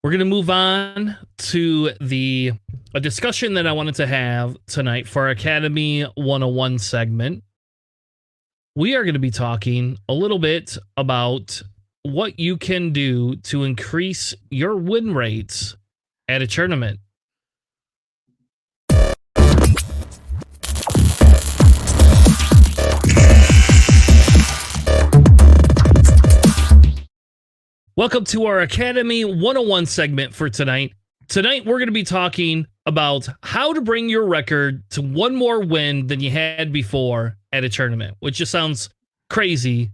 we're going to move on to a discussion that I wanted to have tonight for our Academy 101 segment. We are going to be talking a little bit about what you can do to increase your win rates at a tournament. Welcome to our Academy 101 segment for tonight. Tonight, we're going to be talking about how to bring your record to one more win than you had before at a tournament, which just sounds crazy,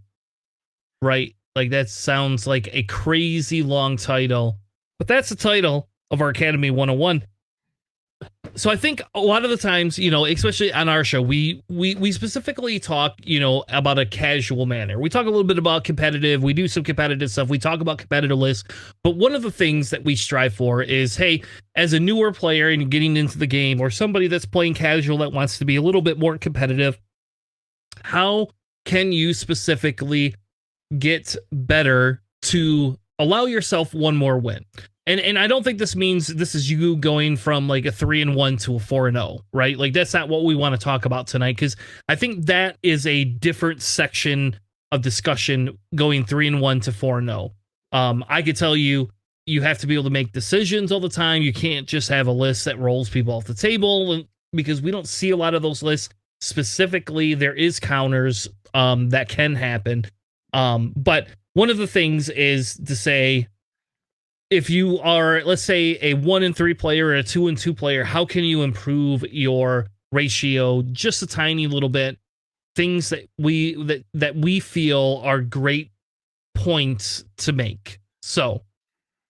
right? Like that sounds like a crazy long title, but that's the title of our Academy 101. So I think a lot of the times, especially on our show, we specifically talk, about a casual manner. We talk a little bit about competitive. We do some competitive stuff. We talk about competitive lists. But one of the things that we strive for is, hey, as a newer player and getting into the game, or somebody that's playing casual that wants to be a little bit more competitive, how can you specifically get better to allow yourself one more win? And I don't think this means this is you going from like a 3-1 to a 4-0, right? Like that's not what we want to talk about tonight, because I think that is a different section of discussion, going 3-1 to 4-0. I could tell you have to be able to make decisions all the time. You can't just have a list that rolls people off the table, because we don't see a lot of those lists. Specifically, there is counters that can happen. But one of the things is to say, if you are, let's say, a 1-3 player or a 2-2 player, how can you improve your ratio just a tiny little bit? Things that we feel are great points to make. So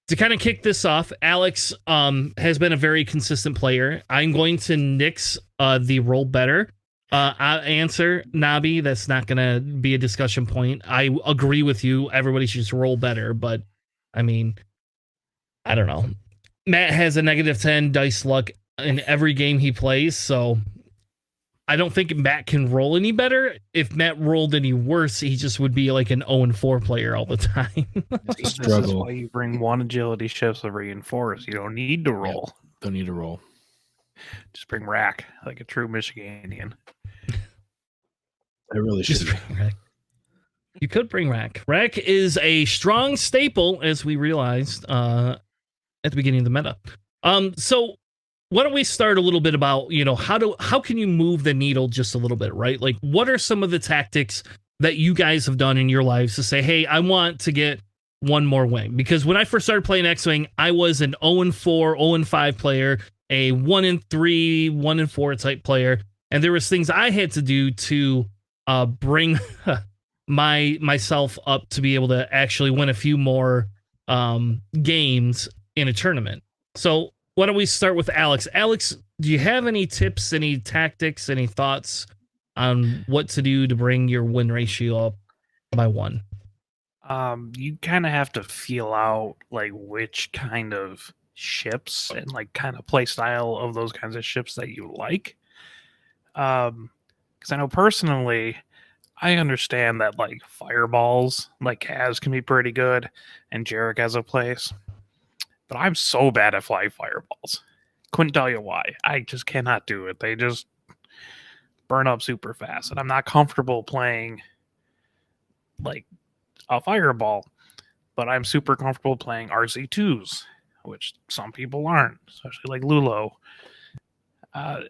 to kind of kick this off, Alex has been a very consistent player. I'm going to nix the roll better answer, Nabi. That's not going to be a discussion point. I agree with you. Everybody should just roll better, but I mean, I don't know. Matt has a -10 dice luck in every game he plays, so I don't think Matt can roll any better. If Matt rolled any worse, he just would be like an 0-4 player all the time. This is why you bring one agility shift to reinforce. You don't need to roll. Yep, don't need to roll. Just bring rack like a true Michiganian. I really should. You could bring rack. Rack is a strong staple, as we realized at the beginning of the meta. So why don't we start a little bit about, how can you move the needle just a little bit, right? Like, what are some of the tactics that you guys have done in your lives to say, hey, I want to get one more win? Because when I first started playing X-Wing, I was an 0-4, 0-5 player, a 1-3, 1-4 type player. And there was things I had to do to bring myself up to be able to actually win a few more games in a tournament. So why don't we start with Alex? Alex, do you have any tips, any tactics, any thoughts on what to do to bring your win ratio up by 1? You kind of have to feel out like which kind of ships and like kind of play style of those kinds of ships that you like. Because I know personally, I understand that like fireballs, like Kaz can be pretty good, and Jarek has a place. But I'm so bad at flying fireballs. Couldn't tell you why. I just cannot do it. They just burn up super fast. And I'm not comfortable playing like a fireball. But I'm super comfortable playing RZ2s, which some people aren't, especially like Lulo. I'm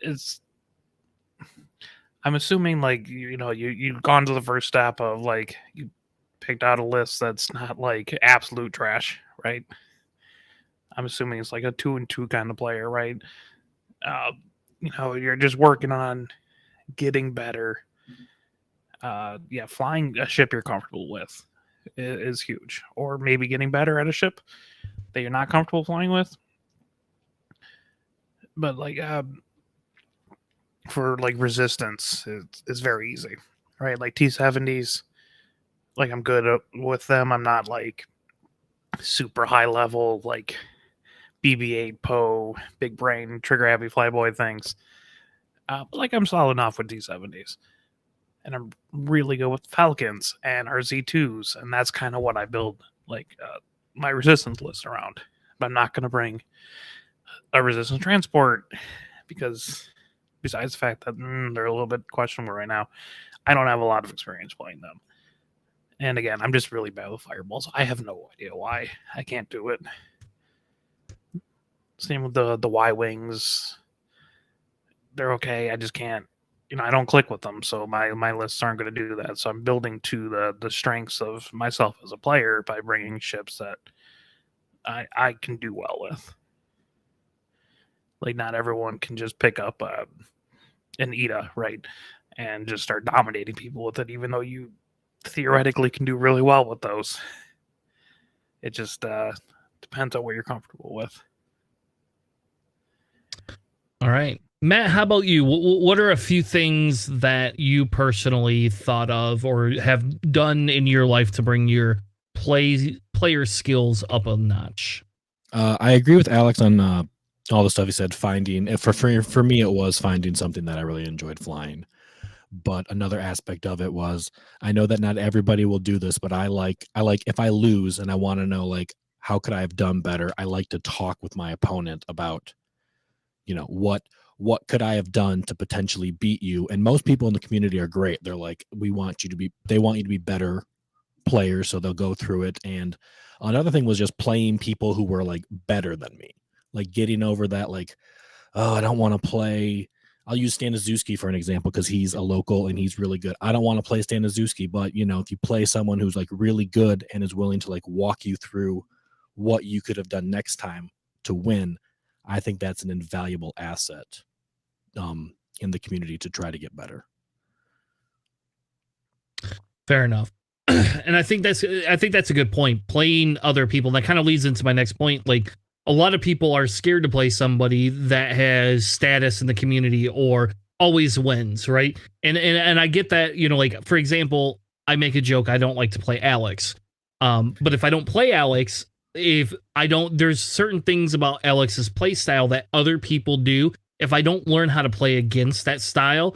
assuming like, you've gone to the first step of like, you picked out a list that's not like absolute trash, right? I'm assuming it's like a 2-2 kind of player, right? You're just working on getting better. Flying a ship you're comfortable with is huge. Or maybe getting better at a ship that you're not comfortable flying with. But like for like resistance, it's very easy, right? Like T-70s, like I'm good with them. I'm not like super high level, like BB-8 Poe, big brain, trigger happy flyboy things. But like I'm solid enough with T-70s. And I'm really good with Falcons and RZ2s. And that's kind of what I build like my resistance list around. but I'm not going to bring a resistance transport because, besides the fact that they're a little bit questionable right now, I don't have a lot of experience playing them. And again, I'm just really bad with fireballs. I have no idea why I can't do it. Same with the Y wings. They're okay. I just can't. I don't click with them, so my lists aren't going to do that. So I'm building to the strengths of myself as a player by bringing ships that I can do well with. Like, not everyone can just pick up an Ida, right, and just start dominating people with it, even though you theoretically can do really well with those. It just depends on what you're comfortable with. All right. Matt, how about you? What are a few things that you personally thought of or have done in your life to bring your player skills up a notch? I agree with Alex on all the stuff he said. Finding for me, it was finding something that I really enjoyed flying. But another aspect of it was, I know that not everybody will do this, but I like if I lose and I want to know, like, how could I have done better? I like to talk with my opponent about, what could I have done to potentially beat you? And most people in the community are great. They're like, they want you to be better players, so they'll go through it. And another thing was just playing people who were like better than me, like getting over that, like, oh, I don't want to play. I'll use Staniszewski for an example because he's a local and he's really good. I don't want to play Staniszewski, but if you play someone who's like really good and is willing to like walk you through what you could have done next time to win, I think that's an invaluable asset in the community to try to get better. Fair enough. And I think that's a good point. Playing other people, that kind of leads into my next point. Like, a lot of people are scared to play somebody that has status in the community or always wins, right? And I get that, like, for example, I make a joke, I don't like to play Alex. But if I don't play Alex, there's certain things about Alex's play style that other people do. If I don't learn how to play against that style,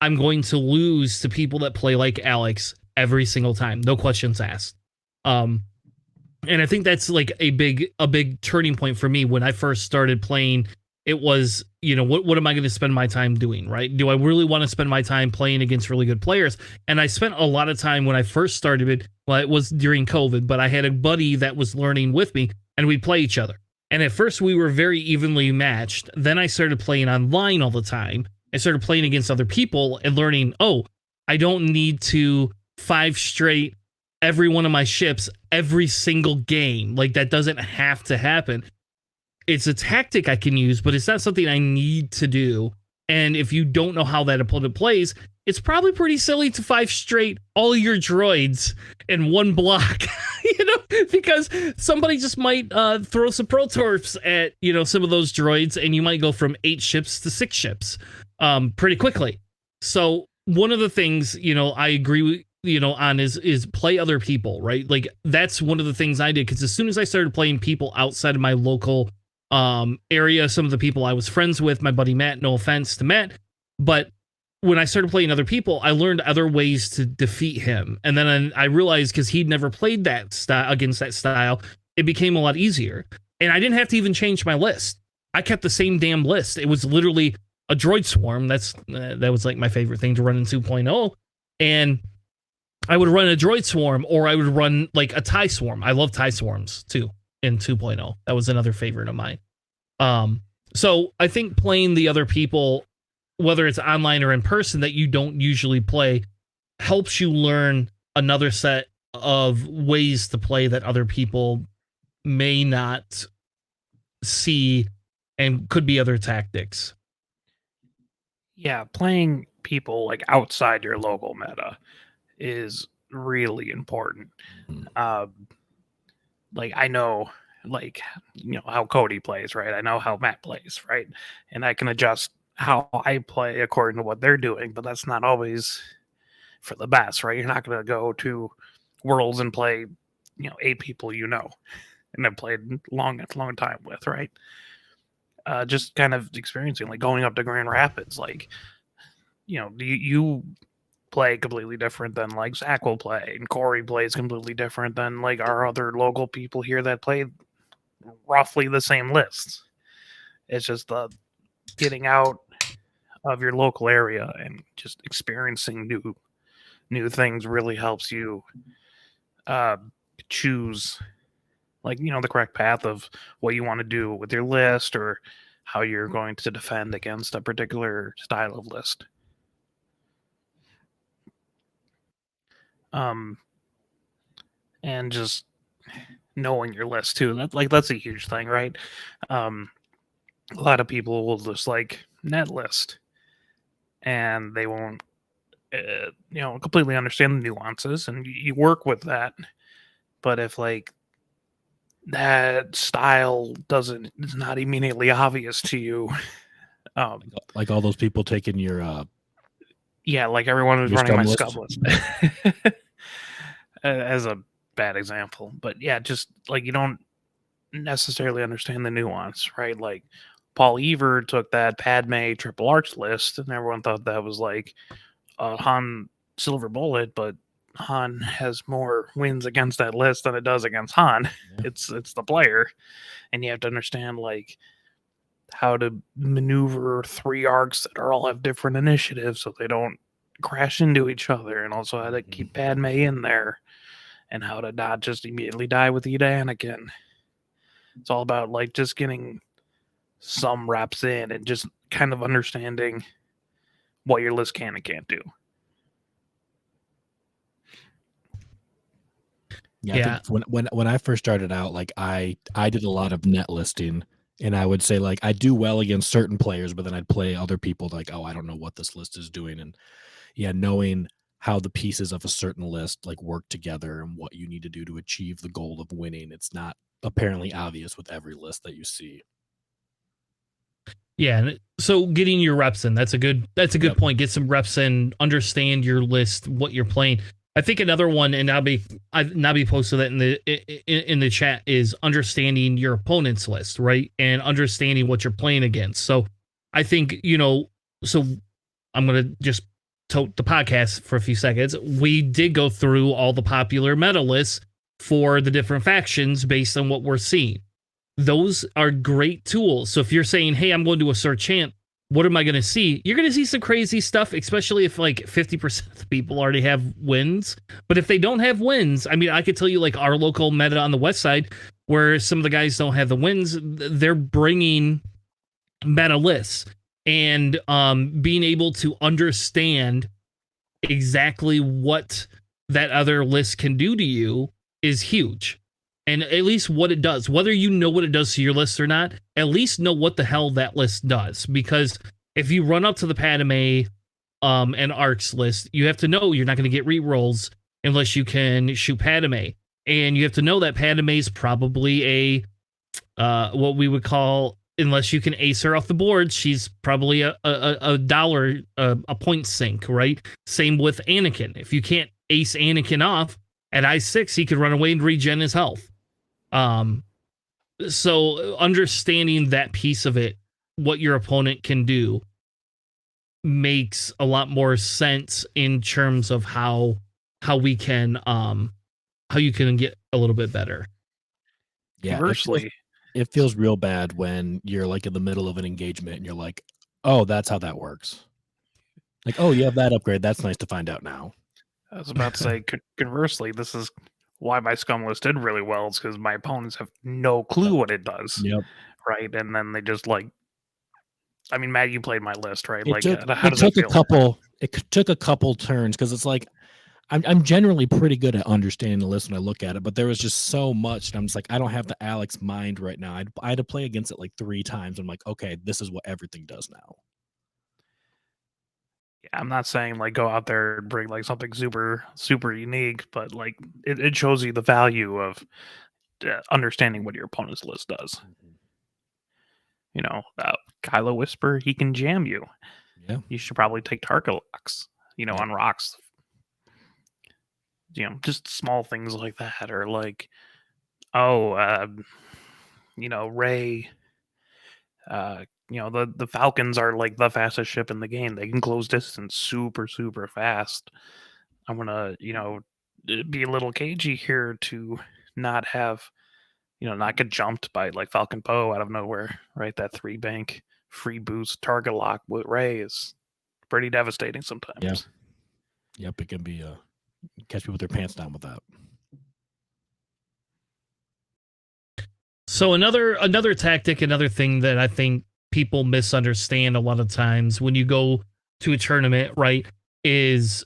I'm going to lose to people that play like Alex every single time. No questions asked. And I think that's like a big turning point for me when I first started playing. It was, what am I going to spend my time doing, right? Do I really want to spend my time playing against really good players? And I spent a lot of time when I first started it. Well, it was during COVID, but I had a buddy that was learning with me and we'd play each other. And at first we were very evenly matched. Then I started playing online all the time. I started playing against other people and learning, I don't need to 5 straight every one of my ships every single game. Like, that doesn't have to happen. It's a tactic I can use, but it's not something I need to do. And if you don't know how that opponent plays, it's probably pretty silly to 5 straight all your droids in one block, because somebody just might throw some protorps at, some of those droids, and you might go from 8 ships to 6 ships pretty quickly. So one of the things, I agree with, on is play other people, right? Like, that's one of the things I did, because as soon as I started playing people outside of my local area, some of the people I was friends with, my buddy Matt, no offense to Matt, but when I started playing other people, I learned other ways to defeat him. And then I realized, because he'd never played that style against that style, it became a lot easier. And I didn't have to even change my list. I kept the same damn list. It was literally a droid swarm. That was like my favorite thing to run in 2.0. And I would run a droid swarm, or I would run like a TIE swarm. I love TIE swarms too in 2.0. That was another favorite of mine. So I think playing the other people, whether it's online or in person, that you don't usually play, helps you learn another set of ways to play that other people may not see, and could be other tactics. Yeah, playing people like outside your local meta is really important. Like, I know, like, how Cody plays, right? I know how Matt plays, right? And I can adjust how I play according to what they're doing, but that's not always for the best, right? You're not going to go to Worlds and play, 8 people and have played long time with, right? Just kind of experiencing, like, going up to Grand Rapids, like, you play completely different than like Zach will play, and Corey plays completely different than like our other local people here that play roughly the same lists. It's just the getting out of your local area and just experiencing new things really helps you choose the correct path of what you want to do with your list or how you're going to defend against a particular style of list. And just knowing your list too. That's a huge thing, right? A lot of people will just net list, and they won't, completely understand the nuances, and you work with that. But if that style is not immediately obvious to you, Like all those people taking your yeah, like everyone who's Your running my scum scum list as a bad example. But yeah, just you don't necessarily understand the nuance, right? Like Paul Ever took that Padme Triple Arch list, and everyone thought that was Han Silver Bullet, but Han has more wins against that list than it does against Han. Yeah. It's the player, and you have to understand how to maneuver 3 arcs that all have different initiatives so they don't crash into each other, and also how to keep Padme in there, and how to not just immediately die with Eda Anakin. It's all about just getting some reps in and just kind of understanding what your list can and can't do. Yeah. I think when I first started out, I did a lot of net listing, and I would say I do well against certain players, but then I'd play other people oh, I don't know what this list is doing. And yeah, knowing how the pieces of a certain list work together and what you need to do to achieve the goal of winning. It's not apparently obvious with every list that you see. Yeah, so getting your reps in, that's a good Yep. point. Get some reps in, understand your list, what you're playing. I think another one, and Nabi posted that in the chat, is understanding your opponent's list, right? And understanding what you're playing against. So I think, so I'm going to just tote the podcast for a few seconds. We did go through all the popular meta lists for the different factions based on what we're seeing. Those are great tools. So if you're saying, hey, I'm going to a Sir Champ, what am I going to see? You're going to see some crazy stuff, especially if 50% of the people already have wins. But if they don't have wins, I mean, I could tell you our local meta on the west side, where some of the guys don't have the wins, they're bringing meta lists and being able to understand exactly what that other list can do to you is huge. And at least what it does, whether you know what it does to your list or not, at least know what the hell that list does. Because if you run up to the Padme and Arcs list, you have to know you're not going to get rerolls unless you can shoot Padme. And you have to know that Padme is probably what we would call, unless you can ace her off the board, she's probably a dollar, a point sink, right? Same with Anakin. If you can't ace Anakin off at I6, he could run away and regen his health. So understanding that piece of it, what your opponent can do, makes a lot more sense in terms of how we can how you can get a little bit better. Yeah, Conversely, it feels real bad when you're in the middle of an engagement and you're oh, that's how that works. Oh, you have that upgrade. That's nice to find out now. I was about to say, conversely, this is why my scum list did really well. It's because my opponents have no clue what it does. Yep. Right, and then they just I mean, Matt, you played my list, right? It how does it feel? It took a couple turns because it's I'm generally pretty good at understanding the list when I look at it, but there was just so much, and I'm just I don't have the Alex mind right now. I had to play against it 3 times. I'm okay, this is what everything does now. Yeah, I'm not saying go out there and bring something super unique, but it shows you the value of understanding what your opponent's list does. Kylo Whisper, he can jam you. Yeah, you should probably take Tarkalox, on rocks. Just small things like that, or Rey. The Falcons are the fastest ship in the game. They can close distance super fast. I'm gonna be a little cagey here to not have not get jumped by like Falcon Poe out of nowhere, right? That 3 bank free boost target lock with Ray is pretty devastating sometimes. Yeah. Yep, it can be catch people with their pants down with that. So another tactic, another thing that I think people misunderstand a lot of times when you go to a tournament, right, is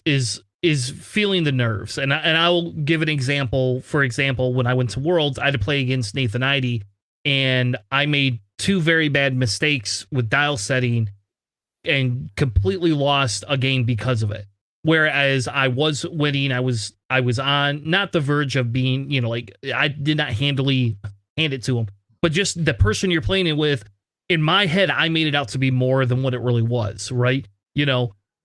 feeling the nerves. And I'll give an example. For example, when I went to Worlds, I had to play against Nathan Idy, and I made 2 very bad mistakes with dial setting and completely lost a game because of it. Whereas I was winning, I was on not the verge of being, like I did not handily hand it to him, but just the person you're playing it with. In my head, I made it out to be more than what it really was, right?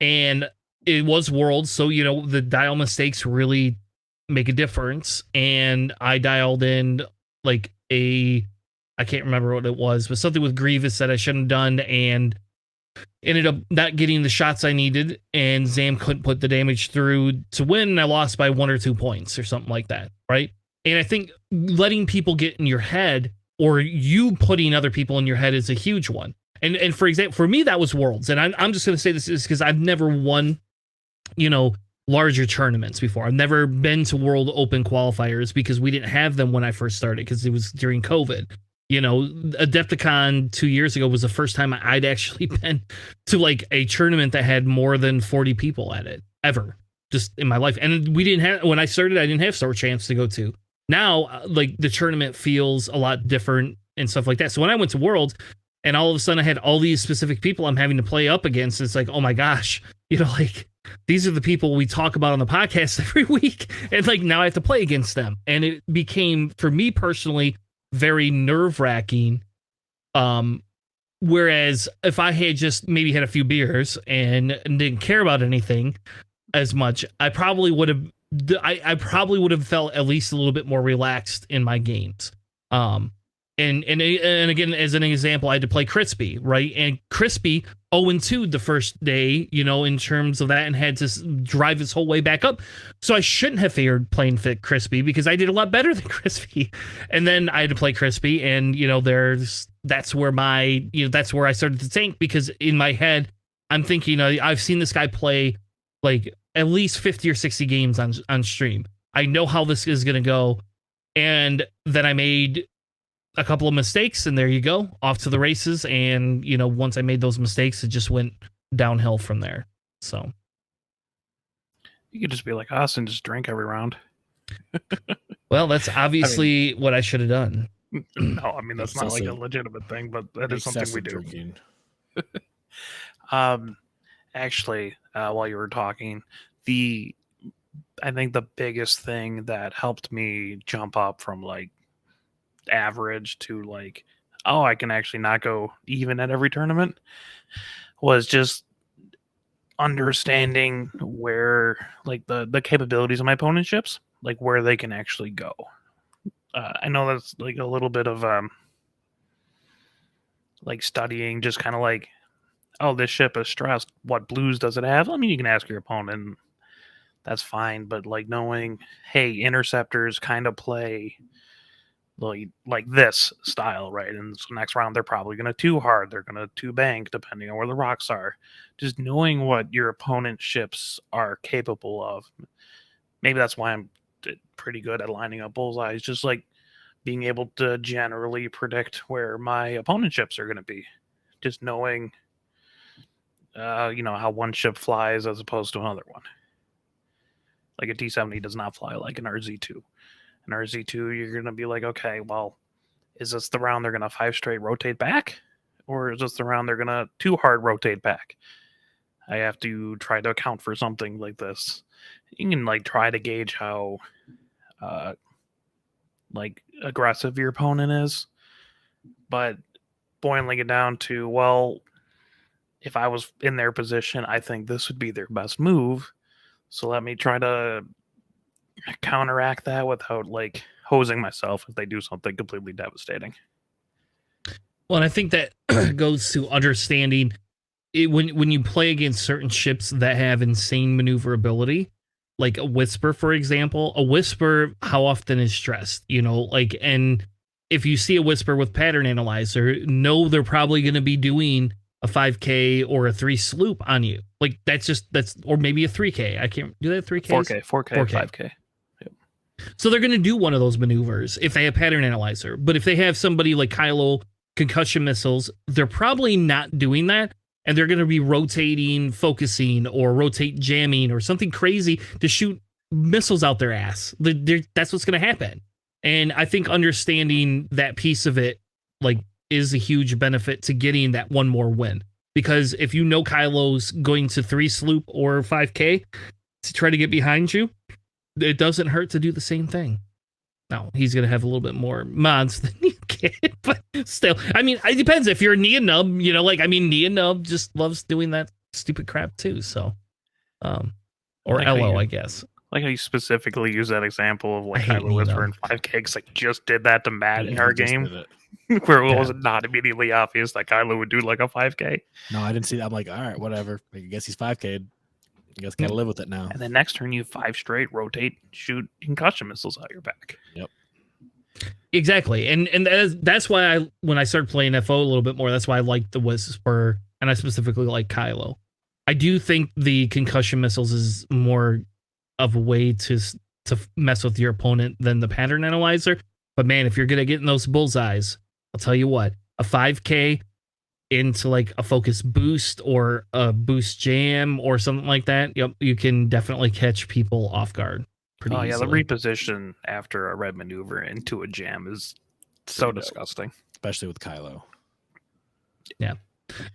And it was Worlds, so the dial mistakes really make a difference. And I dialed in like I can't remember what it was, but something with Grievous that I shouldn't have done, and ended up not getting the shots I needed, and Zam couldn't put the damage through to win, and I lost by 1 or 2 points or something like that, right? And I think letting people get in your head, or you putting other people in your head, is a huge one. And for example, for me, that was Worlds. And I'm just going to say this is because I've never won, larger tournaments before. I've never been to World Open qualifiers because we didn't have them when I first started, because it was during COVID. Adepticon 2 years ago was the first time I'd actually been to like a tournament that had more than 40 people at it ever, just in my life. And we didn't have, when I started, I didn't have Store Champs to go to. Now, like, the tournament feels a lot different and stuff like that. So when I went to Worlds, and all of a sudden I had all these specific people I'm having to play up against, it's like, oh my gosh, like, these are the people we talk about on the podcast every week. And like, now I have to play against them. And it became, for me personally, very nerve-wracking. Whereas if I had just maybe had a few beers and didn't care about anything as much, I probably would have felt at least a little bit more relaxed in my games. And again, as an example, I had to play Crispy, right? And Crispy 0-2 the first day, in terms of that, and had to drive his whole way back up. So I shouldn't have favored playing fit Crispy, because I did a lot better than Crispy. And then I had to play Crispy, and that's where that's where I started to tank, because in my head, I'm thinking, I've seen this guy play like at least 50 or 60 games on stream. I know how this is going to go. And then I made a couple of mistakes, and there you go, off to the races. And once I made those mistakes, it just went downhill from there. So you could just be like us and just drink every round. Well, that's obviously what I should have done. No, I mean, that's not like a legitimate thing, but that is something we do. Actually, while you were talking, I think the biggest thing that helped me jump up from like average to like, oh, I can actually not go even at every tournament, was just understanding where like the capabilities of my opponent ships, like where they can actually go. I know that's like a little bit of like studying, just kind of like, oh, this ship is stressed, what blues does it have? I mean, you can ask your opponent, that's fine, but like knowing, hey, interceptors kind of play like this style, right? And so next round they're probably going to 2 hard, they're going to 2 bank, depending on where the rocks are. Just knowing what your opponent's ships are capable of. Maybe that's why I'm pretty good at lining up bullseyes, just like being able to generally predict where my opponent's ships are going to be. Just knowing, how one ship flies as opposed to another one. Like a T-70 does not fly like an RZ2. An RZ2, you're going to be like, okay, well, is this the round they're going to 5 straight rotate back? Or is this the round they're going to 2 hard rotate back? I have to try to account for something like this. You can like try to gauge how like aggressive your opponent is. But boiling it down to, well, if I was in their position, I think this would be their best move. So let me try to counteract that without like hosing myself if they do something completely devastating. Well, and I think that goes to understanding it when you play against certain ships that have insane maneuverability, like a Whisper, for example. A Whisper, how often is stressed, and if you see a Whisper with Pattern Analyzer, know they're probably going to be doing a 5K or a 3 sloop on you. Like that's or maybe a 3K. I can't do that 3K. 4K, 5K. So they're going to do one of those maneuvers if they have Pattern Analyzer. But if they have somebody like Kylo, concussion missiles, they're probably not doing that. And they're going to be rotating, focusing, or rotate jamming or something crazy to shoot missiles out their ass. That's what's going to happen. And I think understanding that piece of it, like, is a huge benefit to getting that one more win. Because if you know Kylo's going to 3 sloop or 5K to try to get behind you, it doesn't hurt to do the same thing. Now, he's going to have a little bit more mods than you can, but still, I mean, it depends. If you're a Nia Nub, Nia Nub just loves doing that stupid crap too. So, or like Elo, I guess. Like how you specifically use that example of I like hate Kylo Whisper in 5K, because I just did that to Matt in our game, where it was not immediately obvious that Kylo would do like a 5K. No, I didn't see that. I'm like, all right, whatever. I guess he's 5K. You guys gotta live with it now. And then next turn, you 5 straight, rotate, shoot concussion missiles out your back. Yep. Exactly. And that's why when I started playing FO a little bit more, that's why I like the Whisper, and I specifically like Kylo. I do think the concussion missiles is more of a way to mess with your opponent than the Pattern Analyzer. But man, if you're good at getting those bullseyes, I'll tell you what, a 5K into like a focus boost or a boost jam or something like that, yep, you can definitely catch people off guard pretty easily. The reposition after a red maneuver into a jam is so disgusting. Especially with Kylo. Yeah.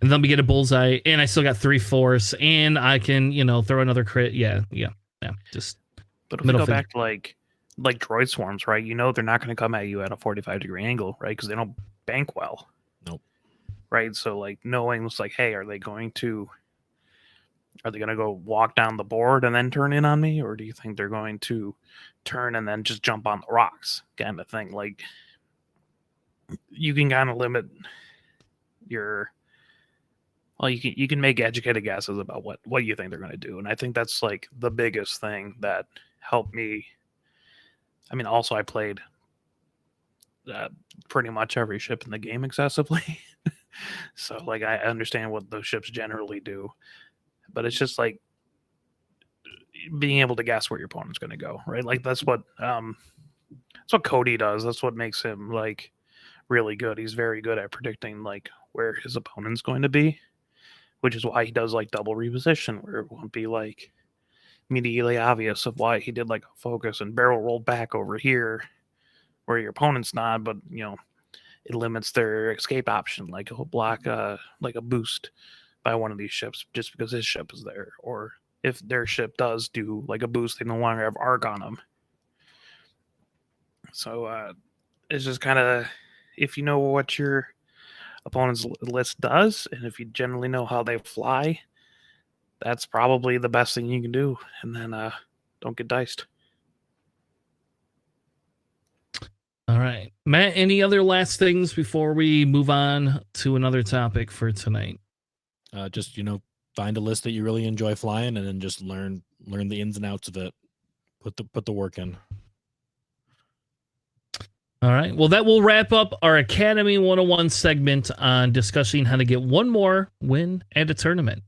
And then we get a bullseye, and I still got 3 force, and I can, throw another crit. Yeah. Just but if we go back to like droid swarms, right? They're not going to come at you at a 45-degree angle, right? Because they don't bank well. Nope. Right. So like knowing it's like, hey, are they going to go walk down the board and then turn in on me, or do you think they're going to turn and then just jump on the rocks, kind of thing? Like, you can kind of limit your. Well, you can make educated guesses about what you think they're going to do, and I think that's like the biggest thing that helped me. I mean, also I played pretty much every ship in the game excessively. So like I understand what those ships generally do, but it's just like being able to guess where your opponent's going to go, right? Like that's what Cody does. That's what makes him like really good. He's very good at predicting like where his opponent's going to be, which is why he does like double reposition, where it won't be like immediately obvious of why he did like a focus and barrel roll back over here where your opponent's not, but it limits their escape option. Like he'll block like a boost by one of these ships just because his ship is there. Or if their ship does do like a boost, they no longer have arc on them. So it's just kind of, if you know what your opponent's list does, and if you generally know how they fly, that's probably the best thing you can do. And then don't get diced. All right. Matt, any other last things before we move on to another topic for tonight? Just, find a list that you really enjoy flying, and then just learn the ins and outs of it. Put the work in. All right. Well, that will wrap up our Academy 101 segment on discussing how to get one more win at a tournament.